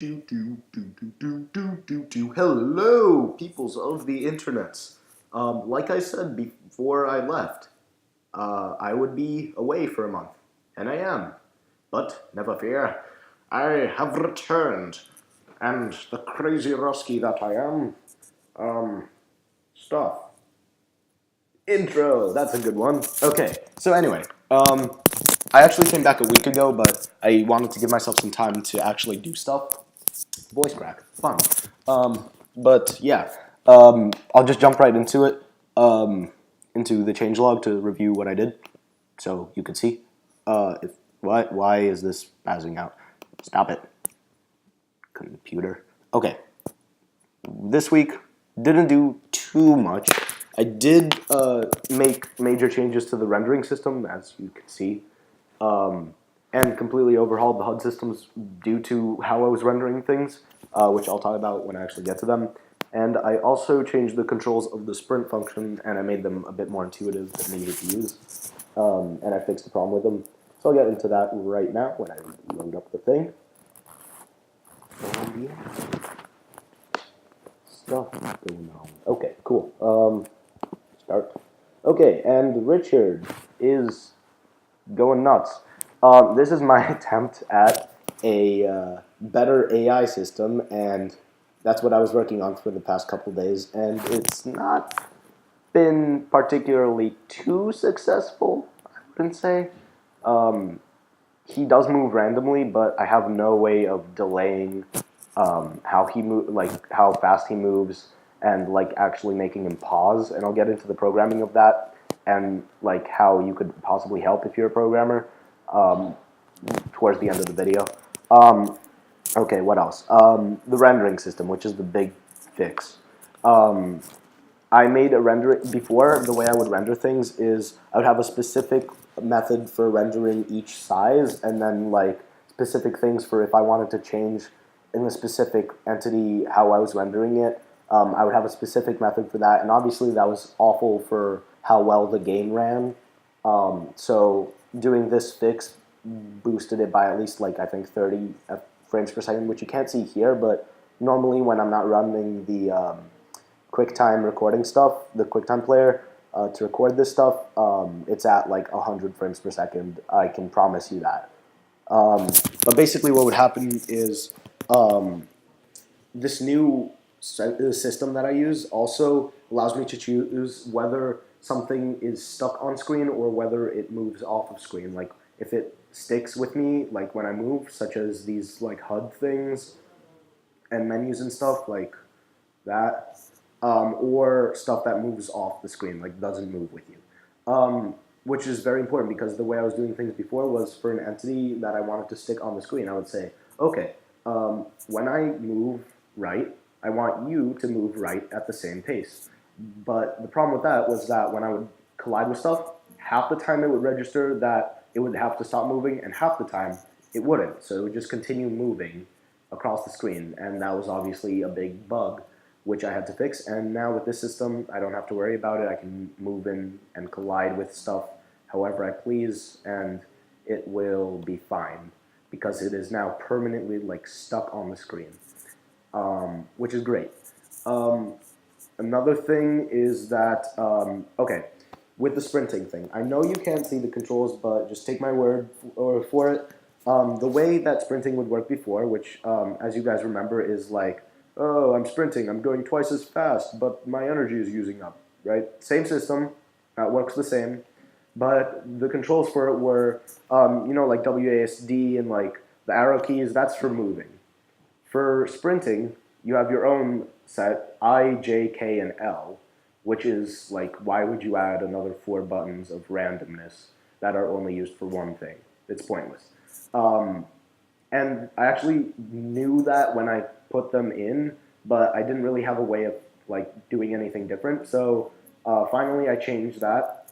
Hello, peoples of the Internetz. Like I said before I left, I would be away for a month, and I am. But never fear, I have returned, and the crazy Rusky that I am, stuff. Intro, that's a good one. Okay, so anyway, I actually came back a week ago, but I wanted to give myself some time to actually do stuff. Voice crack, fun. But yeah, I'll just jump right into it, into the changelog to review what I did, so you can see. If why is this spazzing out? Stop it, computer. Okay, this week didn't do too much. I did make major changes to the rendering system, as you can see, and completely overhauled the HUD systems due to how I was rendering things, which I'll talk about when I actually get to them. And I also changed the controls of the sprint function, and I made them a bit more intuitive and easier to use. And I fixed the problem with them. So I'll get into that right now when I load up the thing. And yeah, stuff going on. Okay, cool. Start. Okay, and Richard is going nuts. This is my attempt at a better AI system, and that's what I was working on for the past couple days, and it's not been particularly too successful, I wouldn't say. He does move randomly, but I have no way of delaying how fast he moves, and like actually making him pause. And I'll get into the programming of that, and like how you could possibly help if you're a programmer towards the end of the video. Okay, what else? The rendering system, which is the big fix. I made a render before. The way I would render things is I would have a specific method for rendering each size, and then like specific things for if I wanted to change in the specific entity how I was rendering it. I would have a specific method for that, and obviously that was awful for how well the game ran. So doing this fix boosted it by at least like I think 30 frames per second, which you can't see here, but normally when I'm not running the QuickTime recording stuff, the QuickTime player, to record this stuff, it's at like 100 frames per second. I can promise you that. But basically what would happen is this new system that I use also allows me to choose whether something is stuck on screen or whether it moves off of screen. Like if it sticks with me, like when I move, such as these like HUD things and menus and stuff like that, or stuff that moves off the screen, like doesn't move with you. Which is very important because the way I was doing things before was for an entity that I wanted to stick on the screen, I would say, okay, when I move right, I want you to move right at the same pace. But the problem with that was that when I would collide with stuff, half the time it would register that it would have to stop moving, and half the time it wouldn't. So it would just continue moving across the screen, and that was obviously a big bug, which I had to fix. And now with this system, I don't have to worry about it. I can move in and collide with stuff however I please, and it will be fine because it is now permanently like stuck on the screen, which is great. Another thing is that, okay, with the sprinting thing, I know you can't see the controls, but just take my word for it. The way that sprinting would work before, which, as you guys remember, is like, oh, I'm sprinting, I'm going twice as fast, but my energy is using up, right? Same system, that works the same, but the controls for it were, like WASD and like the arrow keys, that's for moving. For sprinting, you have your own set, I, J, K, and L, which is like, why would you add another 4 buttons of randomness that are only used for one thing? It's pointless. And I actually knew that when I put them in, but I didn't really have a way of like doing anything different. So finally I changed that.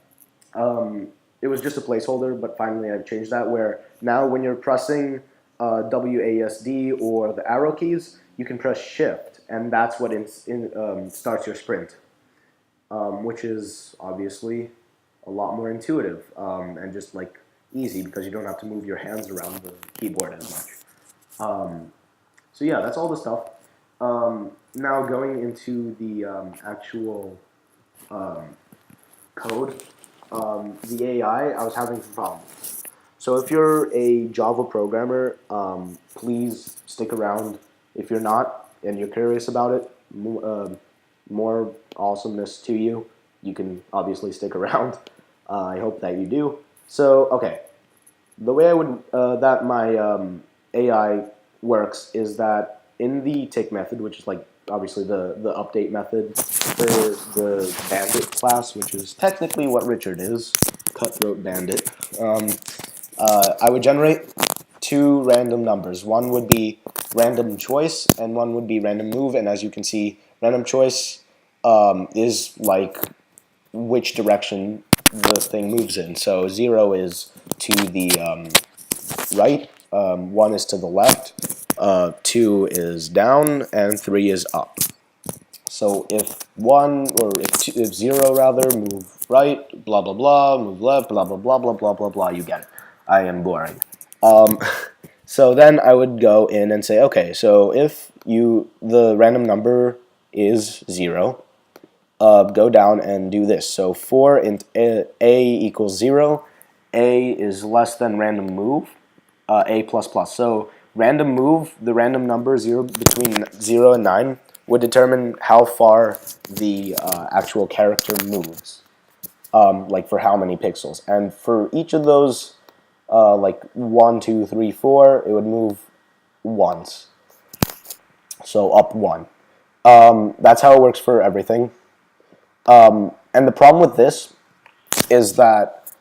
It was just a placeholder, but finally I've changed that where now when you're pressing WASD or the arrow keys, you can press shift, and that's what starts your sprint, which is obviously a lot more intuitive and just like easy because you don't have to move your hands around the keyboard as much. So yeah, that's all the stuff. Now going into the actual code, the AI, I was having some problems. So if you're a Java programmer, please stick around. If you're not and you're curious about it, more awesomeness to you. You can obviously stick around. I hope that you do. So okay, the way I would that my AI works is that in the tick method, which is like obviously the update method for the bandit class, which is technically what Richard is, cutthroat bandit. I would generate two random numbers. One would be random choice, and one would be random move. And as you can see, random choice is like which direction the thing moves in. So 0 is to the right, 1 is to the left, 2 is down, and 3 is up. So if 0 rather, move right, blah blah blah, move left, blah blah blah blah blah blah blah. You get it. I am boring. Um, so then I would go in and say, okay, so if the random number is 0, go down and do this. So for int a equals 0, a is less than random move, a plus plus. So random move, the random number between 0 and 9, would determine how far the actual character moves, like for how many pixels. And for each of those, like 1, 2, 3, 4, it would move once. So up 1. That's how it works for everything. And the problem with this is that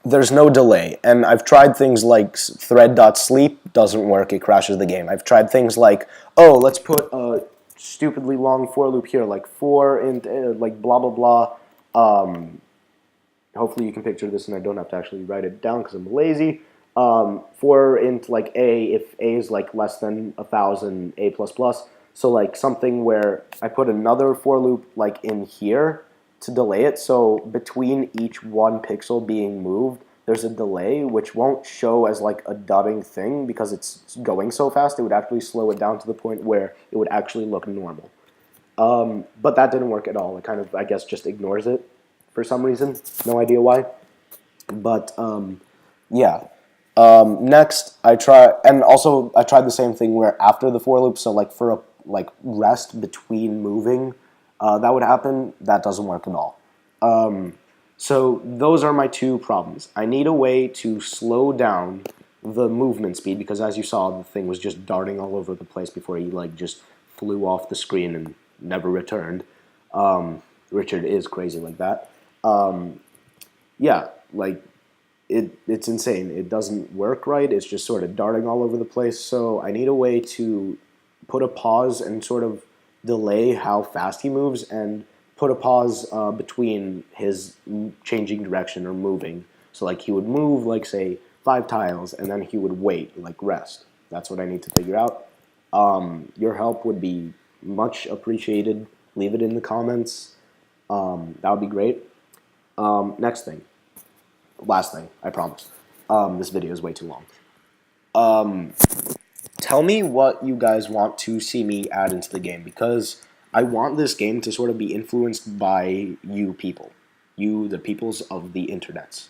there's no delay. And I've tried things like thread.sleep, doesn't work, it crashes the game. I've tried things like, oh, let's put a stupidly long for loop here, like for int, like blah, blah, blah. Hopefully you can picture this and I don't have to actually write it down because I'm lazy. For int like a, if a is like less than 1,000, a plus plus. So like something where I put another for loop like in here to delay it. So between each one pixel being moved, there's a delay which won't show as like a dotting thing because it's going so fast. It would actually slow it down to the point where it would actually look normal. But that didn't work at all. It kind of, I guess, just ignores it for some reason. No idea why. But yeah. Next, I tried the same thing where after the for loop, so like for a rest between moving, that would happen. That doesn't work at all. So those are my two problems. I need a way to slow down the movement speed because, as you saw, the thing was just darting all over the place before he like just flew off the screen and never returned. Richard is crazy like that. Yeah, like it's insane. It doesn't work right. It's just sort of darting all over the place. So I need a way to put a pause and sort of delay how fast he moves and put a pause between his changing direction or moving. So like he would move like say 5 tiles and then he would wait, like rest. That's what I need to figure out. Your help would be much appreciated. Leave it in the comments. That would be great. Next thing. Last thing, I promise. This video is way too long. Tell me what you guys want to see me add into the game, because I want this game to sort of be influenced by you people. You, the peoples of the internets.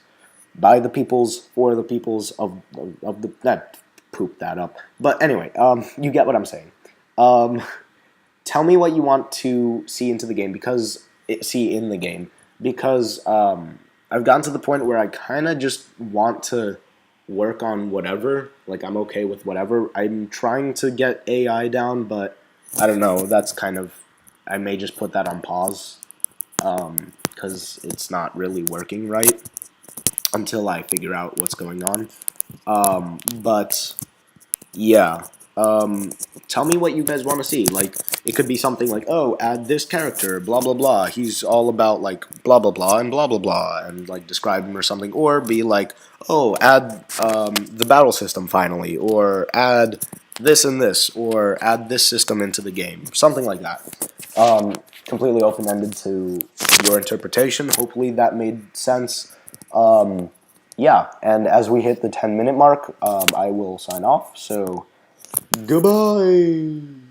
By the peoples, for the peoples of the... That pooped that up. But anyway, you get what I'm saying. Tell me what you want to see into the game, because... Because I've gotten to the point where I kind of just want to work on whatever. Like, I'm okay with whatever. I'm trying to get AI down, but I don't know. That's kind of... I may just put that on pause because it's not really working right until I figure out what's going on. But yeah. Tell me what you guys want to see. Like, it could be something like, oh, add this character, blah, blah, blah. He's all about, like, blah, blah, blah, and blah, blah, blah, and, like, describe him or something. Or be like, oh, add the battle system finally, or add this and this, or add this system into the game. Something like that. Completely open-ended to your interpretation. Hopefully that made sense. Yeah, and as we hit the 10-minute mark, I will sign off. So... Goodbye.